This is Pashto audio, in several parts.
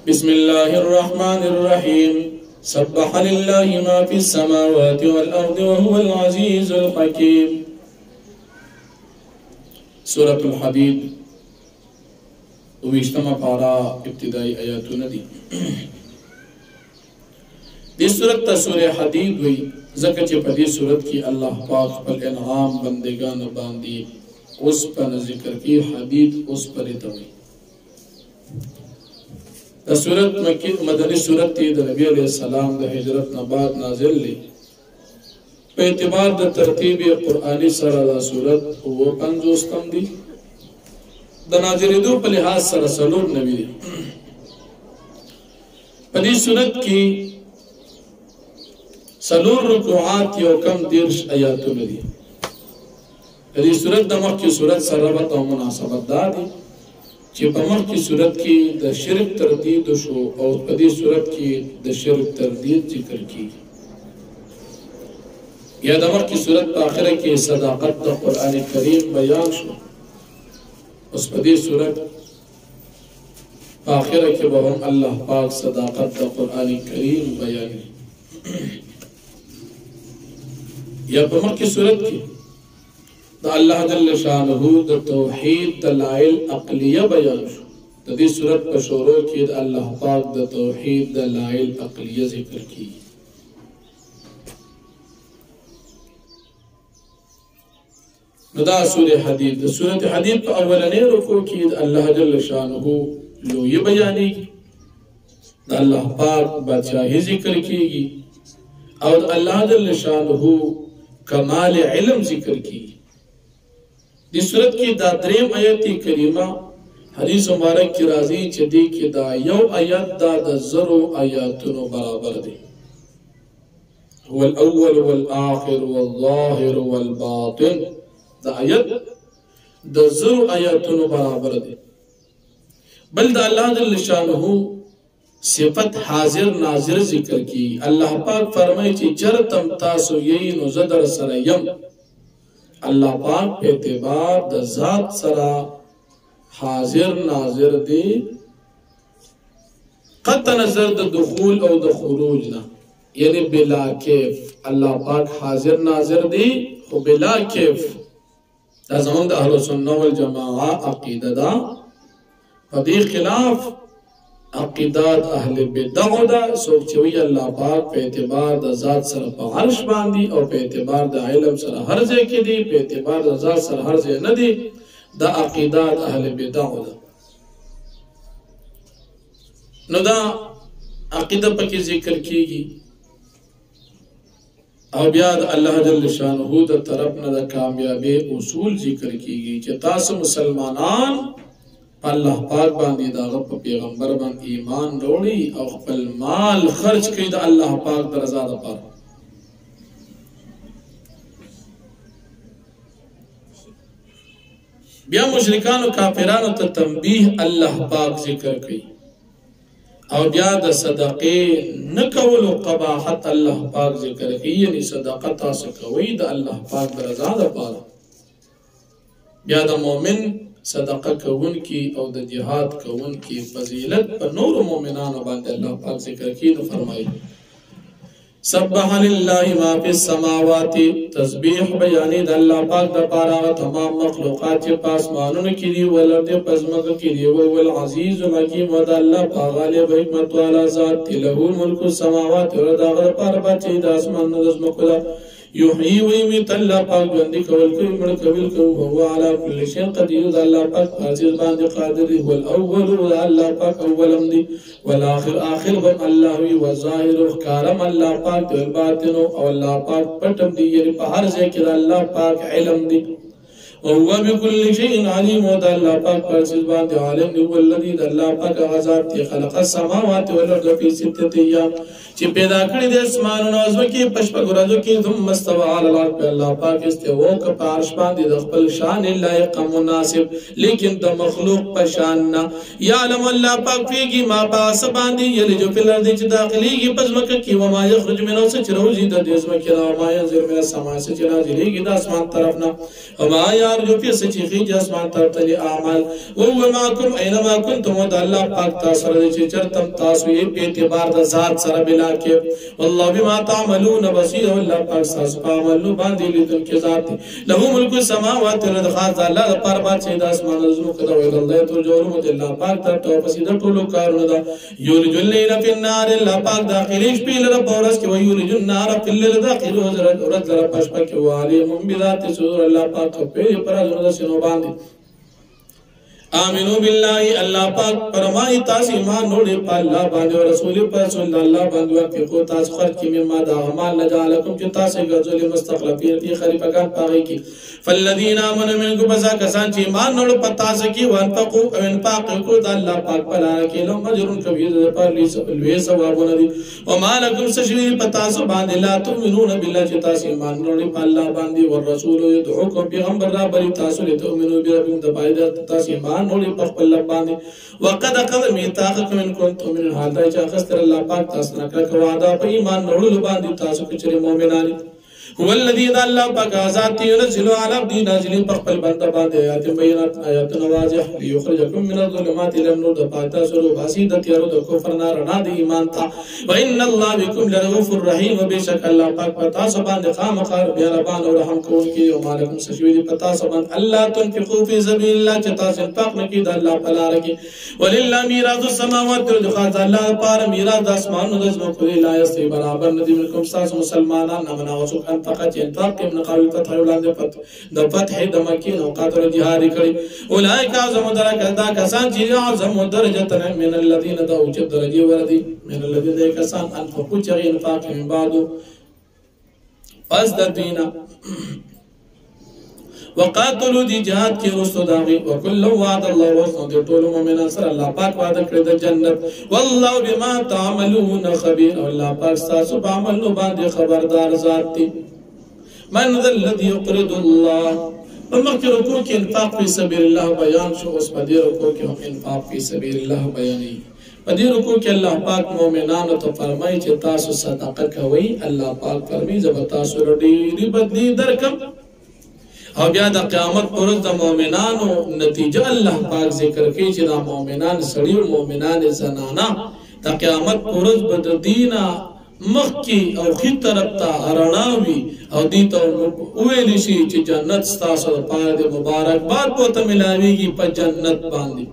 بسم الله الرحمن الرحيم سبح لله ما في السماوات والأرض وهو العزيز الحكيم سورة الحديد ويشتمع پارا ابتدائی آیاتون دی دی صورت تا سورة حدید ہوئی ذکر چه پا دی صورت کی اللہ پاک پل انعام بندگان باندی اس پر ذکر کی حدید اس پر توئی دا صورت مدنی صورت تی دا نبی علیہ السلام دا حجرت نباد نازل لی پہ اعتبار دا ترتیب قرآنی سر دا صورت وہ پنجوستم دی دا نازل دو پہ لحاظ سر سلور نبی دی پہ دی صورت کی سلور رکوعات یو کم دیرش آیاتو ندی پہ دی صورت دا مخ کی صورت سر ربط و مناسبت دا دی چی پا مخ کی صورت کی دا شرک تردید شو اور پا دی صورت کی دا شرک تردید ذکر کی یا دا مخ کی صورت پا آخر کی صداقت دا قرآن کریم بیان شو اس پا دی صورت پا آخر کی بہم اللہ پاک صداقت دا قرآن کریم بیانی یا پا مخ کی صورت کی دا اللہ جل شانہو دا توحید دلائل عقلیہ بیان شو دا دی صورت پر شروع کی دا اللہ پاک دا توحید دلائل عقلیہ ذکر کی دا سورة حدید دا سورة حدید پر اولنے رکو کی دا اللہ جل شانہو لو یہ بیانی کی دا اللہ پاک بادشاہی ذکر کی گی اور دا اللہ جل شانہو کمال علم ذکر کی دی صورت کی دا دریم آیتی کریمہ حدیث مبارک کی راضی چدی کی دا یو آیت دا زرو آیاتنو برابر دی هو الاول والآخر والظاہر والباطن دا آیت دا زرو آیاتنو برابر دی بل دا اللہ جل شانہو صفت حاضر ناظر ذکر کی اللہ پاک فرمائی چی چرتم تاسو یہی نزدر سر یم اللہ پاک پہ اعتبار دا ذات سرا حاضر ناظر دی قطع نظر دا دخول او دا خروج نا یعنی بلا کیف اللہ پاک حاضر ناظر دی خو بلا کیف دا زمان دا اہل سنہ والجماعہ عقیدہ دا فدی خلاف عقیدات اہل بدعو دا سوچوی اللہ پاک پہ اعتبار دا ذات سر پا عرش باندی اور پہ اعتبار دا علم سر حرزے کی دی پہ اعتبار دا ذات سر حرزے ندی دا عقیدات اہل بدعو دا نو دا عقیدہ پا کی ذکر کی گی اور بیاد اللہ جل شانہو دا طرف دا کامیابی اصول ذکر کی گی کہ تاس مسلمانان اللہ پاک باندی دا غب پیغمبر باند ایمان روڑی او خپل مال خرچ کی دا اللہ پاک در ازاد پر بیا مشرکان و کافران تا تنبیح اللہ پاک ذکر کی او بیا دا صدقے نکول و قباحت اللہ پاک ذکر کی یعنی صدقتا سکوئی دا اللہ پاک در ازاد پر بیا دا مومن صدقہ کون کی او دا جہاد کون کی فضیلت پر نور مومنان باند اللہ پاک ذکر کی نو فرمائی سبح للہ ما فی السماوات تسبیح بیانی دا اللہ پاک دا پارا تمام مخلوقات چے پاس مانون کی دی والارد پزمک کی دی والعزیز الحکیم و دا اللہ پاک غالب حکمت والا ذات تی لہو ملک السماوات و دا غر پار بچے دا اسمان نظم کلا یحیی ویمیت اللہ پاک بندی کول کوئی مڑکویل کو هو علا کل شین قدیر دا اللہ پاک عزیز باندی قادر دی والاول دا اللہ پاک اولم دی والآخر آخر بم اللہ وی والظاہر اخکارم اللہ پاک والباطنو او اللہ پاک پٹم دی یعنی پہر ذکر اللہ پاک علم دی وهو بكل شيء عليم ودى الله پاک پر چیز باندې عالم دی والذي د الله پاک غزاد تی خلق السماوات والارض في ستة ايام چې پیدا کړی د اسمانونو او ځمکې په شپږ ورځو کې ثم استوى على العرش الله پاک استوا ک په عرش باندې د خپل شان لایق مناسب لیکن د مخلوق په شان نه یعلم الله پاک پیږي ما پاس باندې یلج په الارض چې داخليږي په ځمکه کې و ما يخرج منه چې روزي د ځمکې او ما ينزل من السماء چې راځي د اسمان طرف نه او ما يرجو في سچخي جسمان ترتلي اعمال وهو معكم اينما كنتم ود الله پاک تاسو رضی چې چرتم تاسو یې په اعتبار د ذات سره بلا کې والله بما تعملون بصير الله پاک تاسو په عملو باندې لیدونکي ذات له ملک السماوات والارض خاص الله د پر باد چې د اسمان زمو کده ویل الله تو جوړو د الله پاک ته تو پسې د ټولو کارونه دا یولج الليل في النار الله پاک داخلي شپې لره پورس کې ویولج النار في الليل داخل ورځ لره پښپ کې وعليم بذات صدور الله پاک په پر د سينو باندې آمنو بالله الله پاک فرمای تاسو ایمان نوړې په الله باندې او رسول پر صلی الله باندې ورکو تاسو خرج کې مما دا اعمال لجالکم چې تاسو ګرځولې مستخلفین فی خلیفګان پاره کې فالذین آمنوا منکم بذا کسان چې ایمان نوړ په تاسو کې وانفقوا او انفاق کو د الله پاک په لار کې لو اجر کبیر پر لوی ثوابونه دي او مالکم سشوی په تاسو باندې لا تؤمنون بالله چې تاسو ایمان نوړې په الله باندې او رسول يدعوکم پیغمبر را بری تاسو له تؤمنو بربکم د پایده تاسو ایمان نوړي په خپل باندې وقد اخذ ميثاقكم ان كنتم من هذا چې اخستر الله پاک تاسو نه کړه وعده په ایمان نوړلو باندې تاسو چې مؤمنان هو الذي الله پاک ذات ينزل على عبد نازل په خپل بنده باندې آیات بینات آیات واضح ليخرجكم من الظلمات الى النور د پاتا سره باسید تیارو د کفر نه رڼا د ایمان ته وان الله بكم لرؤوف رحيم وبشك الله پاک پتا سو باندې خامخار بیا ربان او رحم کوونکی او مالکم سشوی پتا سو باندې الله تنفقوا في سبيل الله چې تاسو انفاق نکید الله په لار کې ولله میراث السماوات والارض الله پر میراث د اسمانو د زمکو لا یستوي برابر ندی منکم تاسو مسلمانان نه مناوسو فقط انفاق من قبل الفتح ولاندې د فتح د مکې او قاتل جهاد کړي اولئک اعظم درجه دا کسان چې اعظم درجه من الذين دعوا چې درجه وردي من الذين کسان انفقوا چې انفاق من بعد فزد دین وقاتلوا دي جهاد کې رسو داغي وكل وعد الله وسو دي ټول مؤمنان سره الله پاک وعده کړی د جنت والله بما تعملون خبير الله پاک تاسو په عملو باندې خبردار ذات دی من ذا الذي يقرض الله فمخکې رکوع کې انفاق فی سبیل الله بیان شو اوس په دې رکوع کې هم انفاق فی سبیل الله بیانوي په دې رکوع کې الله پاک مؤمنانو ته فرمایي چې تاسو صدقه کوئ الله پاک فرمایي زه به تاسو ډېرې بدلې درکم او بیا د قیامت پر ورځ د مؤمنانو نتیجه الله پاک ذکر کوي چې د مؤمنان سړي او مؤمنان زنانا د قیامت پر ورځ به د دینه مخکی او خي طرف ته رڼاوي او دې ته ویل شي چې جنت ستاسو لپاره د مبارکباد پته ملاويږي په جنت باندې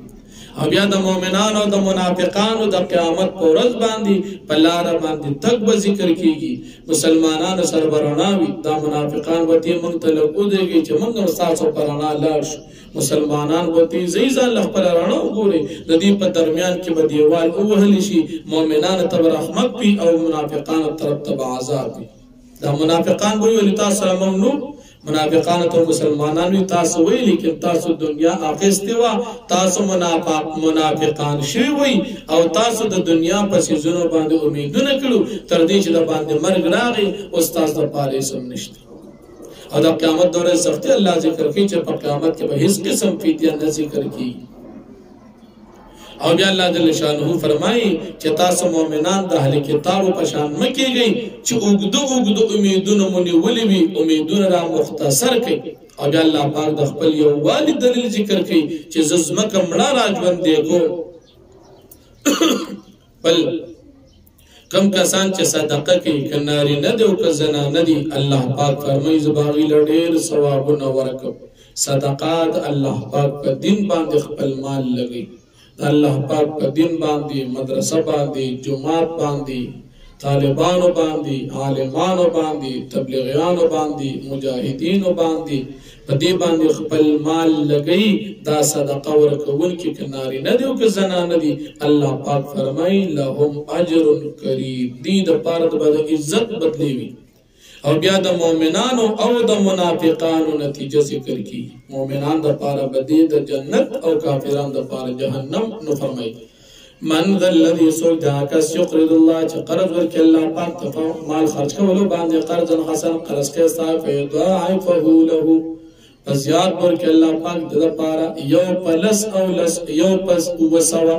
او بیا د مؤمنانو او د منافقانو د قیامت په ورځ باندې په لار باندې تک به ذکر کیږي مسلمانانو سربراناوي دا منافقان وتی موږ ته لګودږي چې موږ تاسو پرانا لاړ شو مسلمانان وتی زیزان له پر رڼا وګوري د دې په درمیان کې به دیوال او وهل شي مؤمنانو ته رحمت پی او منافقانو طرف ته عذاب پی دا منافقان ویل تاسو ممنوع منافقان ته مسلمانانو تاسو وی لیکن تاسو دنیا اخیستوا تاسو منافقان شوی وی او تاسو د دنیا پسې زونه باندې امیدونه کړو تر دې چې د باندې مرګ راغی او تاسو د پاره سم نشته او د قیامت دوره سختي الله ذکر کوي چې په قیامت کې به هیڅ قسم فدیه نه ذکر کیږي او بیا الله جل شانه فرمایي چې تاسو مؤمنان د اهل کتابو په شان مکیږئ چې اوږدو امیدونه مونږ ولوي امیدونه را مختصر کړي او بیا الله پاک د خپل یو والد دلیل ذکر کوي چې زمکه مړه راځوند دی کو بل کم کسان چې صدقه کوي کناری نه دی او که زنا نه دی الله پاک فرمایي زباغي لډیر ثوابونه ورکو صدقات الله پاک په دین باندې خپل مال لګي الله پاک په دین باندې مدرسه باندې جماعت باندې طالبانو باندې عالمانو باندې تبلیغیانو باندې مجاهدینو باندې په دې باندې خپل مال لګي دا صدقه ورکول کې کناري نه دی او که زنا نه دی الله پاک فرمایي لهم اجر کریم دې د پاره د عزت بدلیوي او بیا د مؤمنانو او د منافقانو نتیجه ذکر کی مؤمنان د پاره بدی د جنت او کافرانو د پاره جهنم نو فرمایي من ذا الذي صدق يقرض الله چې قرض ورکړي الله پاک ته مال خرج کولو باندې قرض حسن قرض کې صاحب يضاعفه له پس یاد ورکړي الله پاک د لپاره یو پلس او لس یو پس وسوا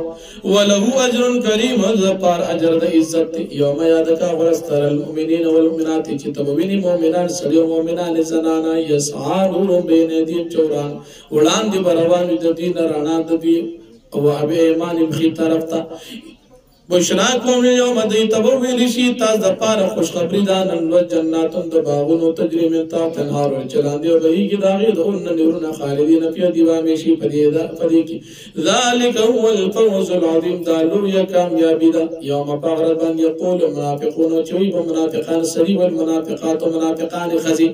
وله اجر کریم د لپاره اجر د عزت یوم یاد کا ورستر المؤمنین والمؤمنات چې تبوینی مؤمنان سړي او مؤمنان زنانا یسعا نور بین دین چوران وړاندې بروان د دین رانا د دی او ابي ایمان مخي طرف ته بشراکم یوم دی تبویل شي تاسو د پاره خوشخبری ده نن و جناتون د باغونو تجري من تحت الانهار چلان دی بهیږي داغه د اون نورنا خالدین فی دیوا میشي پدې کې ذالک هو الفوز العظیم دا لوی کامیابی ده یوم بغرد باندې یقول المنافقون چوي په منافقان سری والمنافقات منافقان خزي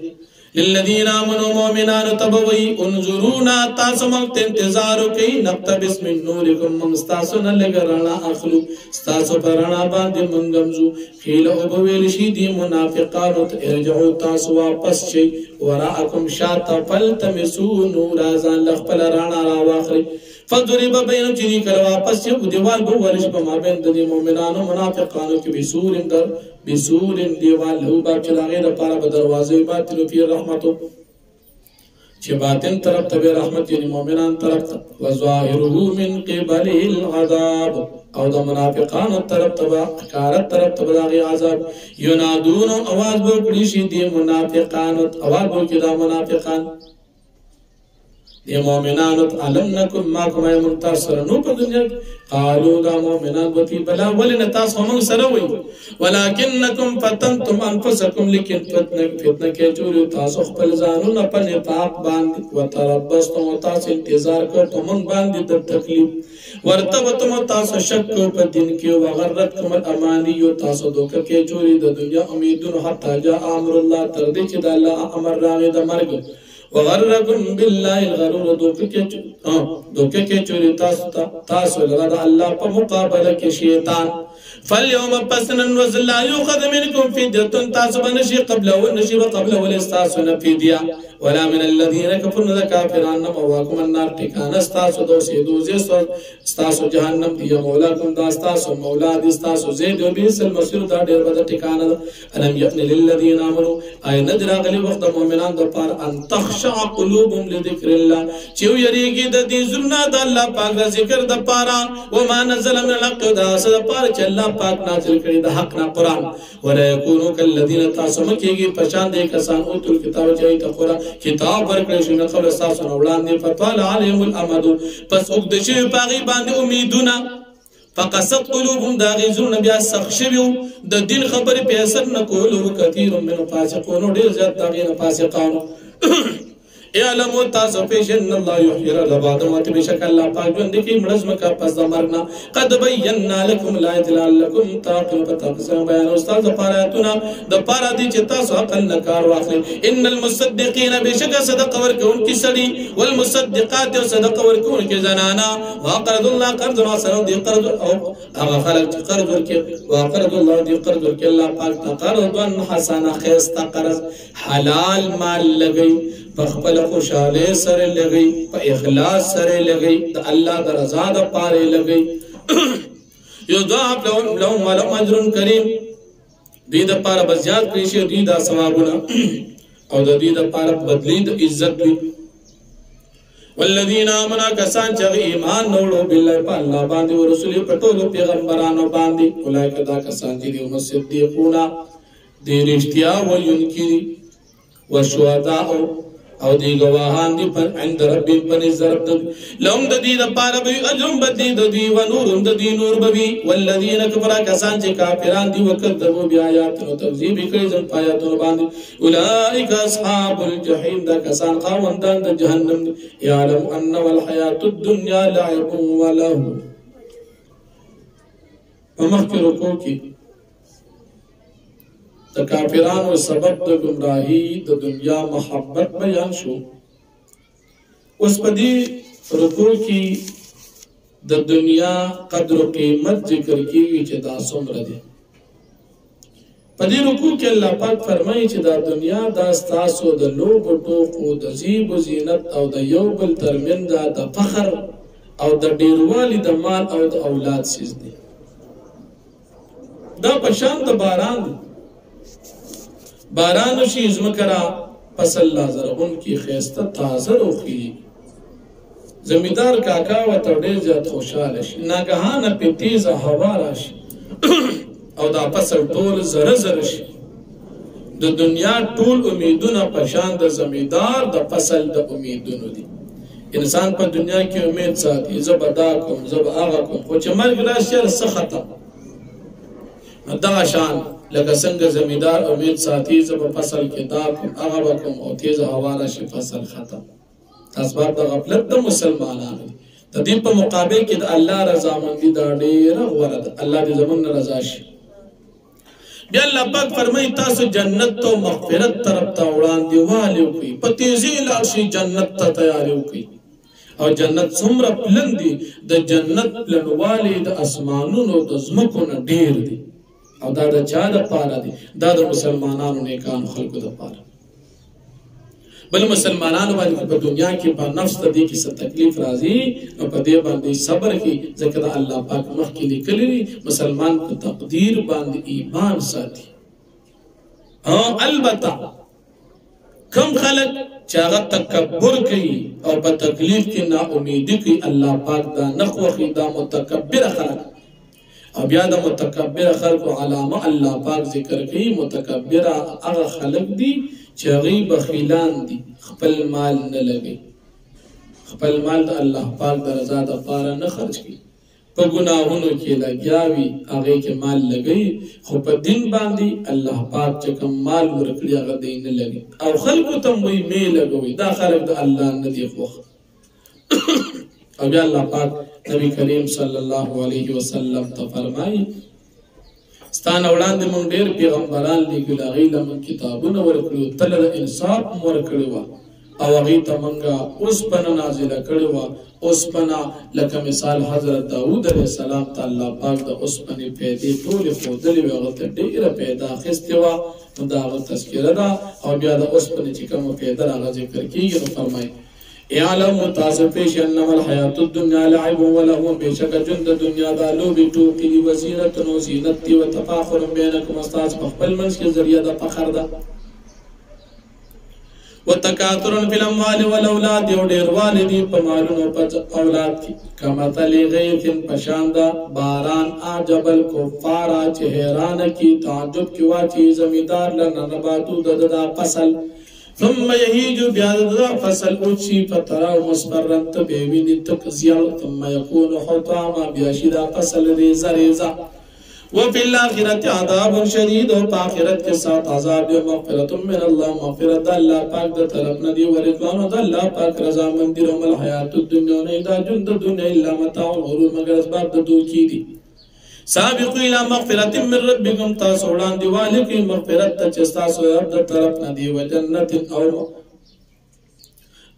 للذین آمنوا مؤمنان تبوی انظرونا تاسو مقت انتظار کوي نقتبس من نورکم من ستاسو نه لګرانا اخلو ستاسو پرانا باندې منګمزو خیل او بویل شي دی منافقانو ارجعوا تاسو واپس شي وراءکم شات فلتمسوا نورا ځان لخپل رانا را واخلي فضرب بین چری کله واپس یو دیوال به ورش په مابین د مؤمنانو منافقانو کې بسور دیوال هو با چې داغه لپاره به دروازه باطل فی رحمتو چې باطن طرف ته رحمت یعنی مؤمنان طرف ته وظاهره من قبل العذاب او د منافقانو طرف ته کارت طرف ته داغه عذاب ینادون आवाज به کړي شي د منافقانو आवाज به کې د منافقان دی مؤمنانو علم نکم ما کوم منتصر نو په دنیا قالوا دا مؤمنان وتی بلا ولن تاسو هم سره وي ولکنکم فتنتم انفسکم لیکن فتنه کې جوړ تاسو خپل ځانونه په نفاق باندې وتربصتم تاسو انتظار کوئ من باندې د تکلیف ورتبتم تاسو شک په دین کې وغرتکم الامانی تاسو دوکه کې جوړ د دنیا امیدونه حتی جاء امر الله تر دې چې د الله امر راغی د مرګ وغركم بالله الغرور دوکه کې چوری تاسو لغه الله په مقابله کې شیطان فاليوم پسنن وزل لا يؤخذ منكم فدية تاسو بنشي قبل ونشي وقبل ولستاسو فدية ولا من الذين كفروا كافرون مواكم النار ټکان استاسو دوسه دوزه استاسو جهنم دی مولاکم دا استاسو مولا دی استاسو زید او بیس المسیر دا ډیر بد ټکان الم يقن للذين امنوا اي ندر غلي وخت مؤمنان د پار ان تخشع قلوبهم لذكر الله چې یریږي د دې زړه د الله پاک ذکر د پارا وما نزل من الحق دا سره پار چې الله پاک نازل کړي د حق نه قران ولا يكونوا كالذين تاسمکیږي پشان دې کسان او تل کتاب چي ته قران کتاب ورکړي شو نه قبل تاسو نو وړاندې فطال عليهم الامد پس وګد شي پاغي باندې امیدونه فقست قلوبهم داغي زړه بیا سخت شوی د دین خبرې په اثر نه کول او کثیر من فاسقون ډیر زیات داغي نه فاسقانو اعلموا تاسو پیشن الله یحیی الرباد مت بشک الله پاک باندې کی مرزم کا پس د مرنا قد بینا لكم الایات لعلکم تعقلون فتقسم بیان استاد پاراتنا د پارا دي چې تاسو عقل نه کار واخلئ ان المصدقین بشک صدق ورکون کی سړي والمصدقات صدق ورکون کی زنانا وقرض الله قرض ما سره دي قرض او هغه خلک قرض ورکي وقرض الله دي قرض ورکي الله پاک قرضا حسنا خيستا قرض حلال مال لګي بخپل خوشاله سره لګي په اخلاص سره لګي د الله د رضا د پاره لګي یضاعف لهم ولهم اجر کریم دې د پاره بزیات کړي شي دې د ثوابونه او د دې د پاره بدلی د عزت وي والذین آمنوا کسان چې ایمان نوړو بالله په الله باندې او رسول په ټولو پیغمبرانو باندې اولئک دا کسان چې هم صدیقون دې رښتیا وینکري والشهداء او دی گواهان دی پر عند ربی پنځ رب لهم د دې لپاره به اجر بدی د دې و نور د دې نور بوي والذین کفروا کسان چې کافران دي وکذبوا بیاات او تکذیب کوي ځم آیاتونو باندې اولئک اصحاب الجحیم دا کسان خاوندان د جهنم یعلم ان والحیات الدنیا لعب وله ومخکرو کوکی د کافرانو سبب د گمراهی د دنیا محبت بیان شو اوس په دې رکوع کې د دنیا قدر او قیمت ذکر کیږي چې دا څومره دي په دې رکوع کې الله پاک فرمایي چې دا دنیا دا ستاسو د لوب ټوکو د زیب و زینت او د یو بل ترمنځ د فخر او د ډیروالي د مال او د اولاد سیز دي دا په شان د باران شي زمکرا فصل لا زرغون کی خیسته تازه روخی زمیندار کاکا ورته ډېر زیات خوشحاله شي ناګهانه پې تیزه هوا راشي او دا فصل ټول زره زره شي د دنیا ټول امیدونه په شان د زمیندار د فصل د امیدونو دي انسان په دنیا کې امید ساتي زه به دا کوم زه به هغه کوم خو چې مرګ راشي هر څه ختم دغه شان لکه څنګه زمیندار امید ساتي زه به فصل کې دا کوم هغه به کوم او تیزه هوا راشي فصل ختم اسباب د غفلت د مسلمانانو د دې په مقابل کې د الله رضامندي دا ډېره غوره ده الله دې زموږ نه رضا شي بیا الله پاک فرمایي تاسو جنت او مغفرت طرف ته وړاندې والي وکړئ په تیزۍ لاړ شئ جنت ته تیاري وکړئ او جنت څومره پلن دي د جنت پلنوالی د اسمانونو د ځمکو نه ډېر دي او دا د چا دپاره دي دا د مسلمانانو نیکانو خلکو دپاره بل مسلمانانو باندې په دنیا کې په نفس ته دې کې څه تکلیف راځي نو په دې باندې صبر کې ځکه د الله پاک مخکې لیکلي دي مسلمان په تقدیر باندې ایمان ساتي البته کم خلک چې هغه تکبر کوي او په تکلیف کې ناامیدي کوي الله پاک دا نه خوښي دا متکبر خلک او بیا د متکبر خلکو علامه الله پاک ذکر کوي متکبر هغه خلک دي چې هغوی بخیلان دي خپل مال نه لګوي خپل مال د الله پاک د رضا دپاره نه خرج کوي په ګناهونو کې لګیا وي هغې کې مال لګوي خو په دین باندې الله پاک چې کوم مال ورکړي هغه دی نه لګي او خلکو ته وایي مې لګوئ دا خلک د الله نه دي خوښ او بیا الله پاک نبی کریم صلی الله علیه وسلم ته فرمایي ستانه وړاندې مونږ ډېر پیغمبران لېږلي هغوی له مونږ کتابونه ورکړي وو تله د انصاف مو ورکړې وه او هغوی ته مونږه اوسپنه نازله کړې وه اوسپنه لکه مثال حضرت داود علیه السلام ته الله پاک د اوسپنې پیدې ټولې ښودلې وې هغه ته ډېره پیدا اخیستې وه نو د هغه تذکره ده او بیا د اوسپنې چې کومه پیدا هغه ذکر کېږي نو فرمایي اعلم تاسو پیش انما الحیات الدنیا لعب ولهو بشک ژوند د دنیا دا لوبې ټوکې دي وزینت او زینت دي وتفاخر بینکم استاذ په خپل منځ کې ذریعه د فخر ده وتکاثر فی الاموال والاولاد او ډېروالی دي په مالونو په اولاد کې کمثل غیث په شان د باران اعجب الکفار چې حیرانه کې تعجب کې واچي زمیندار لنه نباتو د فصل ثم يهيج بهذا فصل اوشي فترى مصفرا تبيني تكزيل ثم يكون حطاما بيشدا فصل ريزا ريزا وفي الآخرة عذاب شديد وفاخرة كسات عذاب مغفرة من الله مغفرة الله پاک د طرف ندي ورضوان د الله پاک رضا مندي روم الحياة الدنيا نه دا جند دنیا الا متاع الغرور مگر اسباب د دوکي دي سابقوا الى مغفرة من ربكم تاسو وړاندې والي کوي مغفرت ته چې تاسو رب د طرف نه دی وجنت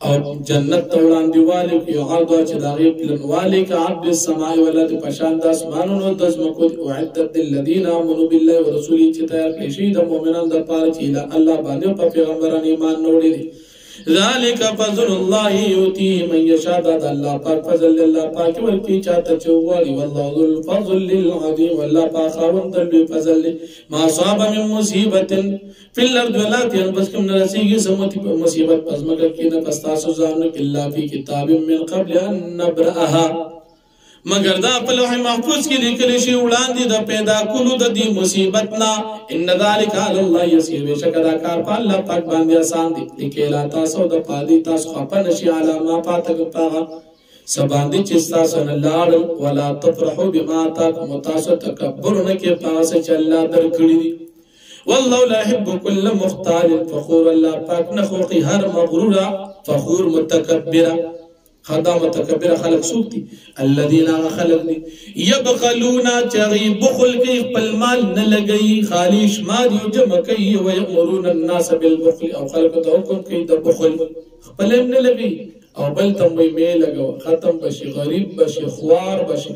او جنت ته وړاندې والي کوي عرض چې د هغې پلنوالی که عرض السماء والارض په شان د اسمانونو د ځمکو اعدت للذین آمنوا بالله ورسوله چې تیار کړی شي د مؤمنانو دپاره چې الله باندې په پیغمبران ایمان نه وړي دي ذالک فضل الله یؤتیه من یشاء دا الله پاک فضل الله پاک ورکی چاته چوغواړي والله ذو الفضل العظیم والله پاک خاوند د لوی فضل ما صاب من مصیبت فی الارض ولا تنبس کوم نرسیږي سمتی په مصیبت پس مگر کې نه پس تاسو ځان الا فی کتاب من قبل ان نبرأها مگر دا په لوح محفوظ کې لیکل شي وړاندې د پیدا کولو د دې مصیبت نه ان ذلک علی الله یسیر بشک دا کار په الله پاک باندې آسان دي لیکل تاسو د پادي تاسو خپه نشي علامه پاتګ پاغه سباندې چې تاسو نه لاړ ولا تفرحوا بما تاکم تاسو تکبر نه کې پاسه چې الله درکړي دي والله لا يحب كل مختال فخور الله پاک نه خوخي هر مغرور فخور متکبر خدا متکبر خلق سوق دي الذين خلق دي يبخلون چغي بخل کوي خپل مال نه لګي خالی شمار یو جمع کوي او يامرون الناس بالبخل او خلق ته حکم کوي د بخل خپل نه لګي او بل تم می لګو ختم بشي غریب بشي خوار بشي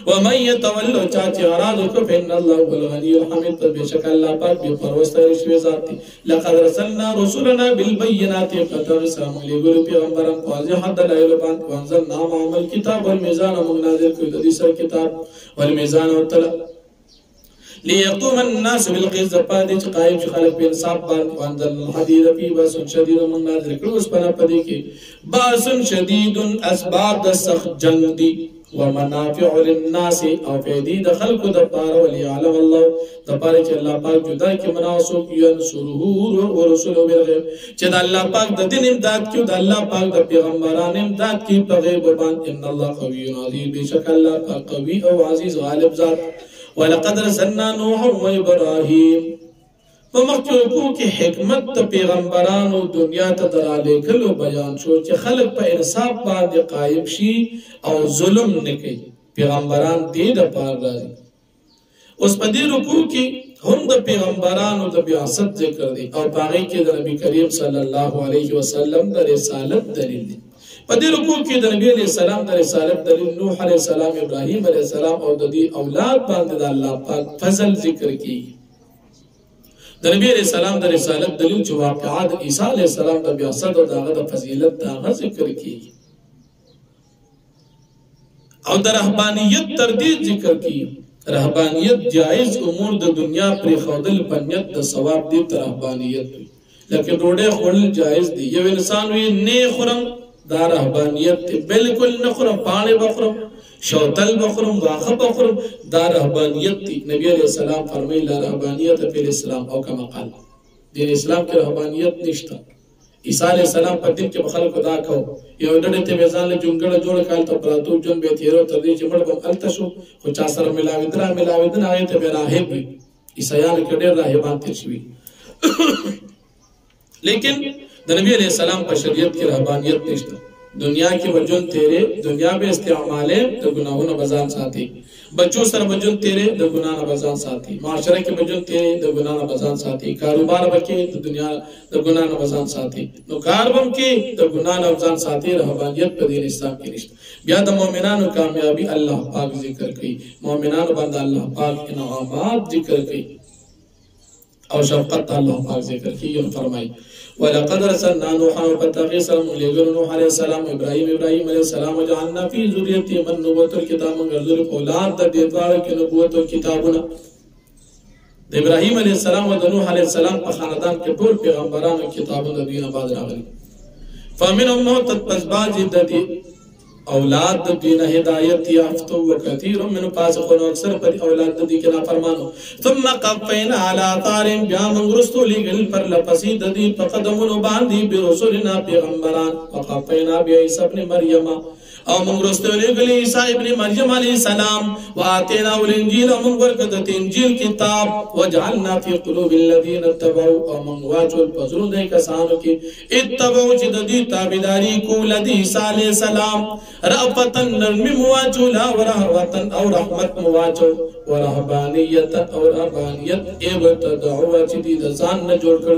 ومن يتولى چاچ اراده کو فإن الله هو الغني الحميد بشك الله پاک به پروستر شوی ذاتی لقد رسلنا رسلنا بالبينات فترسم لګل پیغمبران واضح دلایل باندې وانزلنا معهم الكتاب والميزان منازل کو د دې سر کتاب والميزان او تل ليقوم الناس بالقسط پدې چې قائم شي خلک په انصاف باندې. وانزل الحديد فيه بأس شديد من نازل کړو اوس پدې کې بأس شديد اسباب د سخت جنگ دي ومنافع للناس او فائدې د خلکو د پاره وليعلم الله د پاره چې الله پاک جدا کې مناسو ينصره ورسوله بالغیب چې د الله پاک د دین امداد کیو د الله پاک د پیغمبرانو امداد کی په غیب باندې. ان الله قوي عزيز بشک الله پاک قوي او عزيز غالب ذات. ولقد رسلنا نوح وابراهيم په مخکې کې حکمت د پیغمبرانو دنیا ته دراله کلو بیان شو چې خلک په انصاف باندې قائم شي او ظلم نه کوي. پیغمبران دې د پاره راځي. اوس په دې رکوع کې هم د پیغمبرانو د بیاست ذکر دی او باغی کې د نبی کریم صلی الله علیه وسلم د رسالت دلیل دی. په دې رکوع کې د نبی علیہ السلام د رسالت دلیل نوح علیہ السلام ابراهیم علیہ السلام او د دې اولاد باندې د الله پاک فضل ذکر کی. د نبی علیہ السلام د رسالت دلیل چې واقعات عیسی علیہ السلام د بیاست او دغه د فضیلت دغه ذکر کیږي او د رهبانیت تردید ذکر کیږي. رهبانیت جائز امور د دنیا پر خودل پنیت د ثواب دی تر رهبانیت لکه ډوډۍ خورل جائز دی. یو انسان وی نه خورم دا رهبانیت بالکل نه خورم پاڼې بخورم شوتل بخورم واخه بخورم دا رهبانیت دی. نبی علیہ السلام فرمایي لا رهبانیت فی الاسلام او کما قال دین اسلام کې رهبانیت نشته. عیسی علیہ السلام په دین کې خلکو دا کو یو ډډه ته میزان له جونګړه جوړ کال ته پراتو جون به تیرو تر دې چې مړ به الته شو خو چا سره ملاویدنه هغه ته به راهب وي. عیسایان کې ډېر راهبان تیر شوي لیکن د نبی علیہ السلام په شریعت کې رهبانیت نشته. دنیا کې وجون تیرے دنیا به استعمال د ګناهونو بزان ساتي. بچو سره وجون تیرے د ګناه بزان ساتي. معاشره کې وجون تیرے د ګناه بزان ساتي. کاروبار وکي د دنیا د ګناه بزان ساتي. نو کاروبار کې د ګناه بزان ساتي. رهبانیت په دین اسلام کې نشته. بیا د مؤمنانو کامیابی الله پاک ذکر کوي. مؤمنانو باندې الله پاک انعامات ذکر کوي او شفقت الله پاک ذکر کوي. فرمایي ولقد رسلنا نوحا فتغيث لغير نوح عليه السلام ابراهيم عليه السلام وجعلنا في ذريته من نبوة الكتاب من غير اولاد د دې دوار کې نبوت او کتابونه د ابراهيم عليه السلام او د نوح عليه السلام په خاندان کې ټول پیغمبرانو کتابونه د دینه بعد راغلي. فمنهم موت تسباج د اولاد د دین هدایت یافتو وکثیر من فاسقون اکثر پر اولاد د دې کې نافرمانو. ثم قفینا علی آثار بیا موږ رسول لګل پر لپسې د دې په قدمونو باندې برسولنا پیغمبران. وقفینا بعیسی ابن مریم او موږ رسول لګل عیسی ابن مریم علیه السلام واتینا الانجیل موږ ورکړه انجیل کتاب وجعلنا فی قلوب الذین اتبعوا او موږ واچول پزرو د کسانو کې اتبعوا چې د دې تابعداري کول د عیسی علیه السلام رأفتن نرمی مواجو لا ورحمتن او رحمت مواجو ورحبانیت او رحبانیت ابتدعوا چی دی دزان نجوڑ کر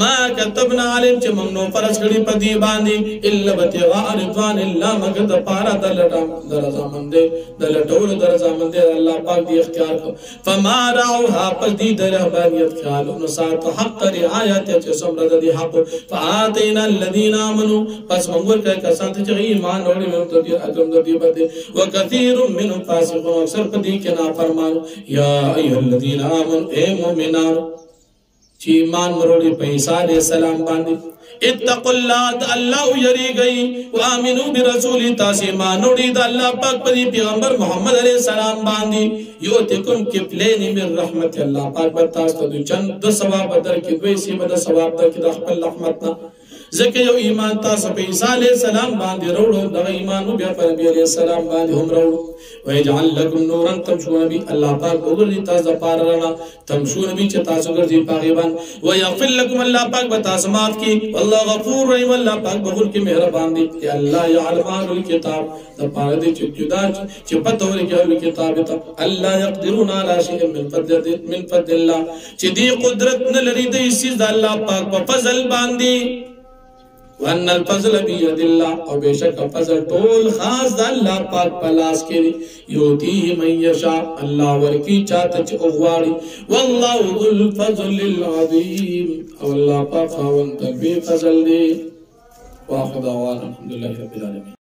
ما کتبنا علم چی منگنو فرس کری پا دی باندی اللہ بتغاء رضوان اللہ مگد پارا درزامندے دلٹول درزامندے اللہ پاک دی اختیار کو فما رعوها پس دی درحبانیت خیالو نسات حق رعایت چی سمرد دی حق فآتینا الذین آمنو پس منگور کر کسانت چی ایمان اوڑی منتو وكثير منهم فاسقون اکثر پدی کے نافرمان. یا ایها الذین آمنوا اے مومنان چی ایمان مروڑی پہ عیسی علیہ السلام باندې اتقوا الله الله یری گئی وامنوا برسول تاسی مانوڑی دا اللہ پاک پدی پیغمبر محمد علیہ السلام باندې یوتکم کفلین من رحمت اللہ پاک بتاست دو چند دو ثواب در کی دوی سی بد ثواب در کی خپل رحمتنا ذکر یو ایمان تاسو په عیسی علیہ السلام باندې وروړو دا ایمان بیا په نبی علیہ السلام باندې هم وروړو ويجعل لكم نورا تمشون به الله پاک وګورئ تاسو لپاره رڼا تمشون به چې تاسو ګرځي پاغي باندې ويغفر لكم الله پاک به تاسو معاف کی والله غفور رحیم الله پاک بخور کې مهربان دی چې الله يعلم الكتاب د پاره دې چې جدا چې پته ورکړي کتاب ته الله يقدرون على شيء من فضل الله چې دې قدرت نه لري د هیڅ د الله پاک په فضل باندې وان الفضل بيد الله او بشک فضل طول خاص الله پاک پلاس کې یوتی من یشاء الله ورکی چاته چې اوغواړي والله ذو الفضل العظیم او الله پاک خوند به فضل دی واخذ دعوانا الحمد لله رب العالمين.